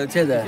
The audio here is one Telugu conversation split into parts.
వచ్చేదా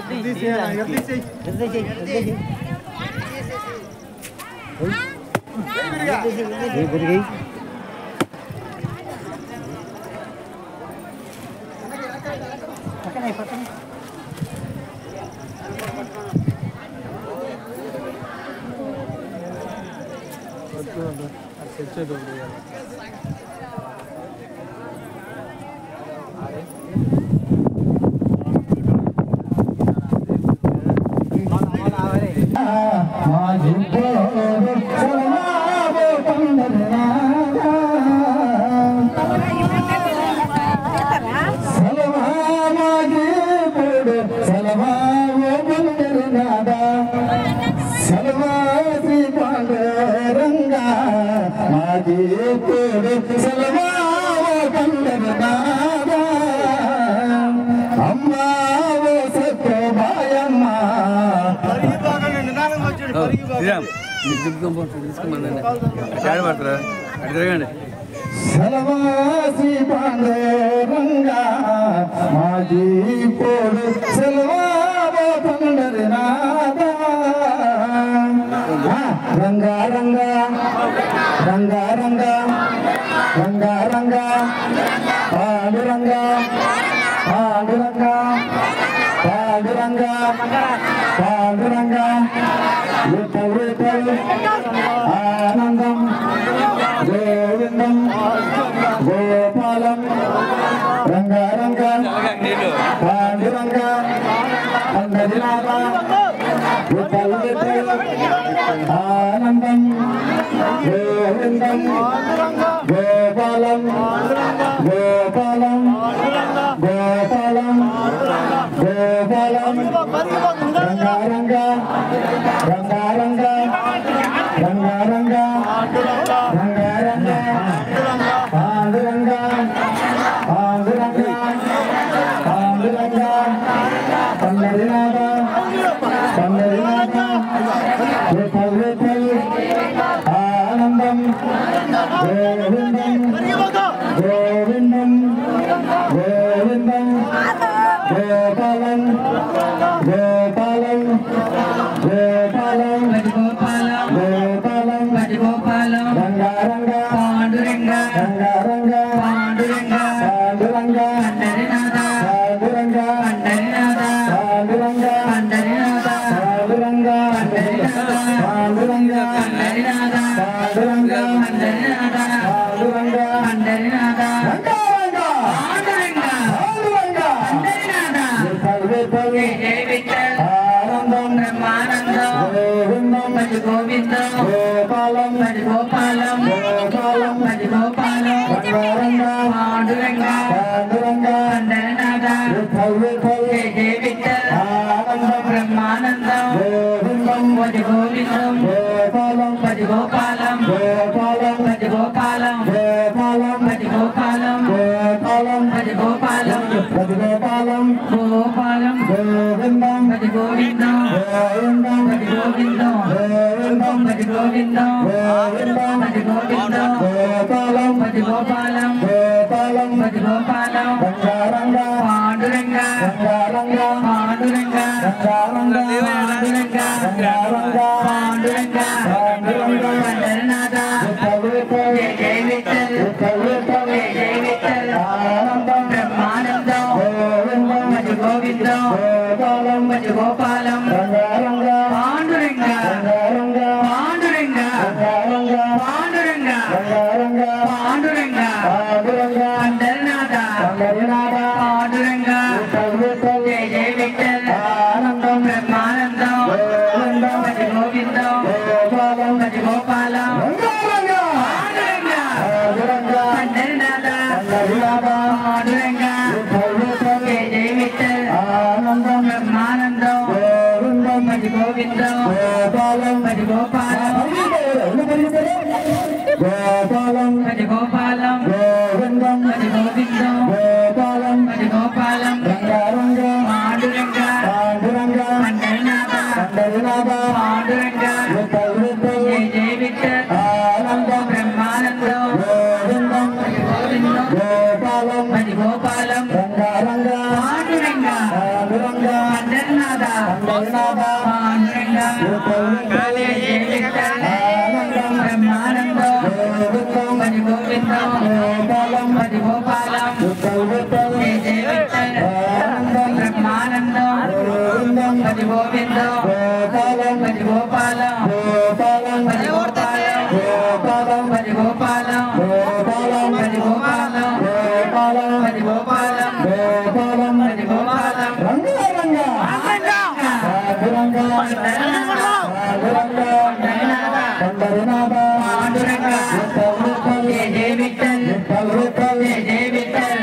ఆనందం पंढरनाथा जय जय विठ्ठल ब्रह्मानंदम भज गोविंदम भज गोपालम भज गोपालम भज गोपालम भज गोपालम गोपालम गोविंदम भज गोविंदम भज गोविंदम भज गोविंदम भज गोविंदम भज गोपालम भज गोपालम पांडुरंगा पांडुरंगा पांडुरंगा पांडुरंगा पंढरनाथा जय जय विठ्ठल जय जय विठ्ठल ब्रह्मानंदम भज गोविंदम भज गोपालम पांडुरंगा पांडुरंगा पांडुरंगा पांडुरंगा पंढरनाथा पांडुरंगा जय जय विठ्ठल ब्रह्मानंदम भज गोविंदम भज गोपालम पांडुरंगा पंढरनाथा पांडुरंगा जय जय विठ्ठल ब्रह्मानंदम भज गोविंदम भज गोपालम भज गोपालम भज गोविंदम भज गोपालम पांडुरंगा पंढरनाथा पांडुरंगा जय जय विठ्ठल ब्रह्मानंदम भज गोविंदम भज गोपालम पांडुरंगा पंढरनाथा पांडुरंगा जय जय विठ्ठल ब्रह्मानंदम भज गोविंदम भज गोपालम जय जय विठ्ठल ब्रह्मानंदम भज गोविंदम भज गोपालम भज गोपालम भज गोपालम भज गोपालम भज गोपालम भज गोपालम पांडुरंगा जय जय विठ्ठल जय जय विठ्ठल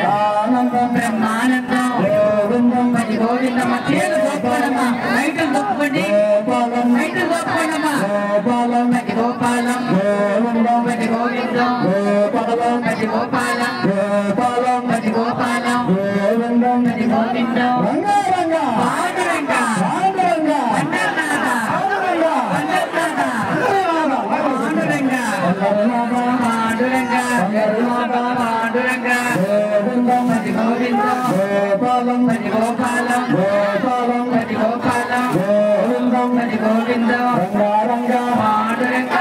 ब्रह्मानंदम भज गोविंदम भज गोपालम भज गोपालम भज गोपालम भज गोविंदम भज गोपालम भज गोपालम भज गोविंदम पांडुरंगा पांडुरंगा पांडुरंगा भज गोविंदम भज गोपालम भज गोपालम भज गोविंदम पांडुरंगा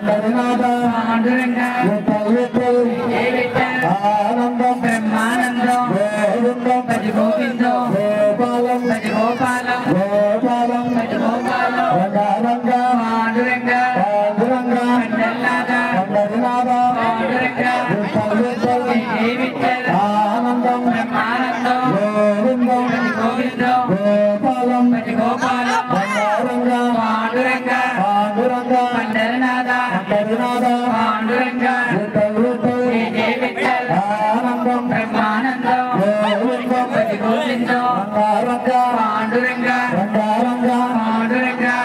पंढरनाथा पांडुरंगा जय विठ्ठल ब्रह्मानंदम भज गोविंदम भज गोपालम भज गोपालम पांडुरंगा पंढरनाथा पांडुरंगा जय जय विठ्ठल ब्रह्मानंदम भज गोविंदम भज गोपालम पांडुरंगा पंढरनाथा पांडुरंगा जय जय विठ्ठल ब्रह्मानंदम भज गोविंदम पांडुरंगा पांडुरंगा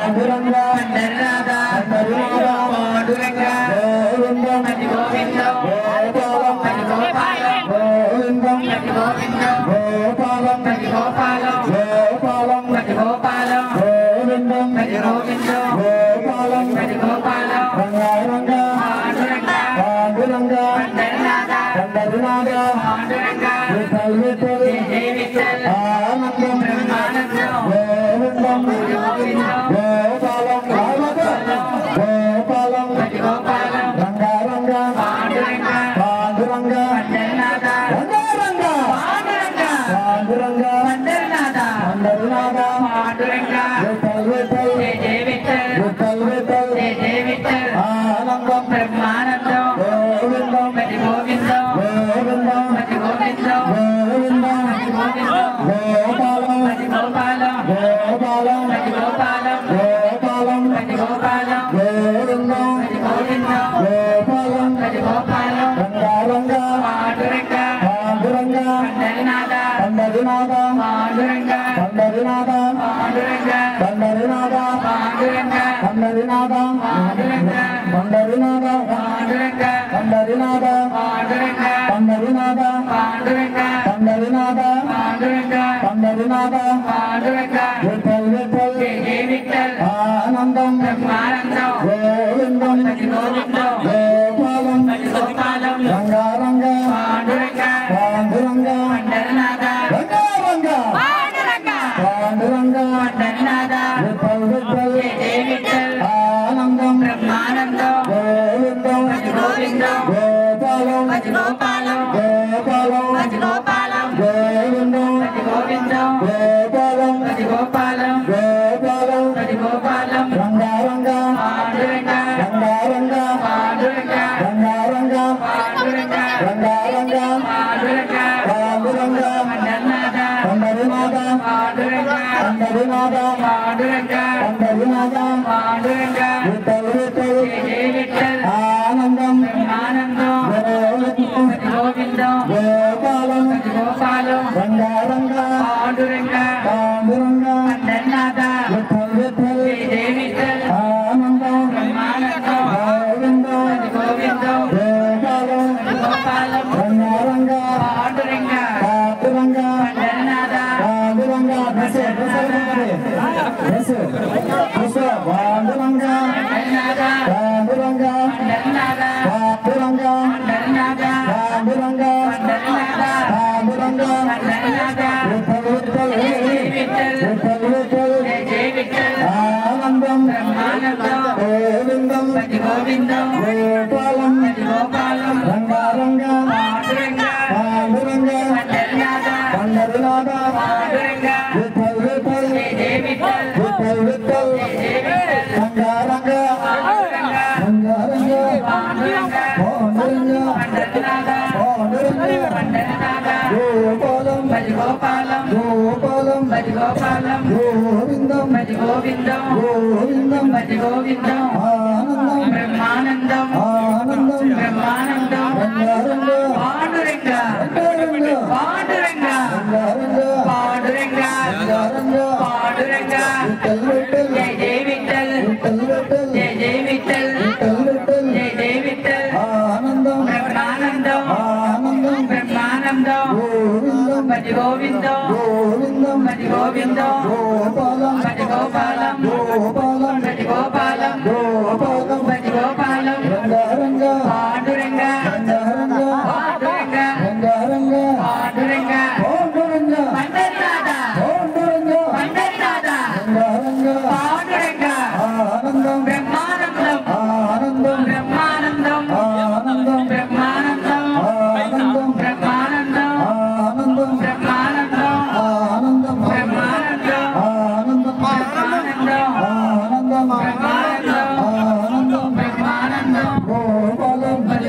पांडुरंगा पंढरनाथा पांडुरंगा भज गोविंदम भज गोपालम भज गोविंदम भज गोपालम भज गोपालम भज गोविंदम भज गोपालम पांडुरंगा पंढरनाथा पांडुरंगा जय जय विठ्ठल ब्रह्मानंदम भज गोविंदम भज गोपालम पांडुरंगा पंढरनाथा पंढरनाथा पांडुरंगा जय जय विठ्ठल जय जय विठ्ठल ब्रह्मानंदम भज गोविंदम भज गोविंदम भज పండరినాథ పాండురంగ పండరినాథ పాండురంగ పండరినాథ పాండురంగ పండరినాథ పాండురంగ పండరినాథ పాండురంగ పండరినాథ పాండురంగ పండరినాథ పాండురంగ పండరినాథ పాండురంగ పండరినాథ పాండురంగ విఠల్ విఠల్ జయ విఠల్ ఆనందం బ్రహ్మానందం గోవిందం గోవిందం గోపాలం గోపాలం రంగారంగ పాండురంగ పాండురంగ పండరనాథ రంగారంగ పాండురంగ పాండురంగ పండరనాథ విఠల్ విఠల్ జయ విఠల్ ఆనందం బ్రహ్మానందం గోవిందం గోవిందం గోపాలం గోపాలం గోపాలం గోపాలం గోవిందం గోవిందం గోపాలం గోపాలం గోపాలం గోపాలం రంగారంగ పాండురంగ రంగారంగ పాండురంగ రంగారంగ పాండురంగ రంగారంగ పాండురంగ పాండురంగ పండరనాథ పండరినాథ పాండురంగ పండరినాథ పాండురంగ పండరినాథ పాండురంగ విఠల్ విఠల్ జయ విఠల్ ఆనందం బ్రహ్మానందం గోవిందం గోవిందం గోపాలం గోపాలం రంగారంగ పాండురంగ పాండురంగ పండరనాథ విఠల్ విఠల్ జయ విఠల్ ఆనందం బ్రహ్మానందం గోవిందం గోవిందం గోపాలం గోపాలం రంగారంగ పాండురంగ పాండురంగ పండరనాథ పాండురంగ దశ దశ దశ పాండురంగ పండరనాథ పాండురంగ పండరనాథ పాండురంగ పండరనాథ పాండురంగ పండరనాథ పాండురంగ పండరనాథ విఠల్ విఠల్ విఠల్ విఠల్ విఠల్ జయ విఠల్ ఆనందం బ్రహ్మానందం గోవిందం గోవిందం గోపాలం గోపాలం రంగారంగ పాండురంగ పాండురంగ పండరనాథ పండరినాథ పాండురంగ విఠల్ విఠల్ జయ విఠల్ విఠల్ విఠల్ జయ విఠల్ రంగారంగ పాండురంగ రంగారంగ పాండురంగ పాండురంగ పండరనాథ పాండురంగ పండరనాథ గోపాలం గోపాలం గోపాలం గోపాలం గోవిందం గోవిందం గోవిందం గోవిందం ఆనందం బ్రహ్మానందం ఆనందం బ్రహ్మానందం రంగారంగ పాండురంగ రంగారంగ పాండురంగ రంగారంగ పాండురంగ రంగారంగ పాండురంగ విఠల్ విఠల్ జయ విఠల్ విఠల్ విఠల్ జయ విఠల్ విఠల్ విఠల్ జయ విఠల్ ఆనందం బ్రహ్మానందం ఆనందం బ్రహ్మానందం గోవిందం గోవిందం గోవిందం గోవిందం గోపాలం గోపాలం గోపాలం గోపాలం గోపాలం